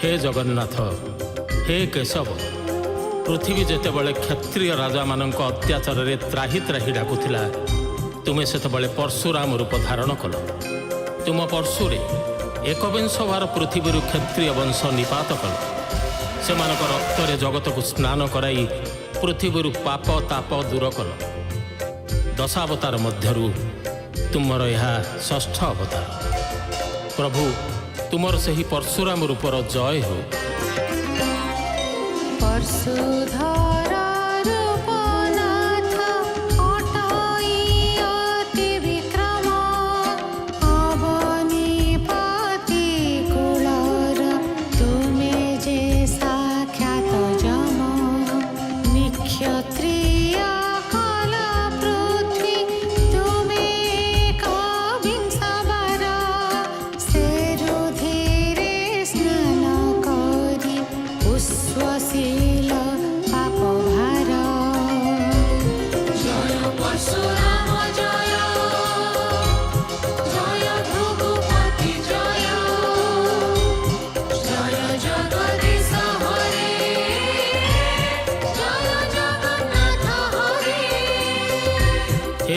हे जगन्नाथ हे केशव पृथ्वी जेतेबळे क्षत्रिय राजा मानक अत्याचार रे त्राही त्राही डाकुथिला तुमे सेतेबळे परशुराम रूप धारण कल। तुम परशुरे एकविंश बार पृथ्वी क्षत्रिय वंश निपात कल। सेमानक रक्तरे जगत को स्नान कराई पृथ्वी पाप ताप दूर कल। दशावतार मध्यरु तुमर यह षष्ठ अवतार। प्रभु तुमर सही परशुराम रूपर जय हो। परशुधर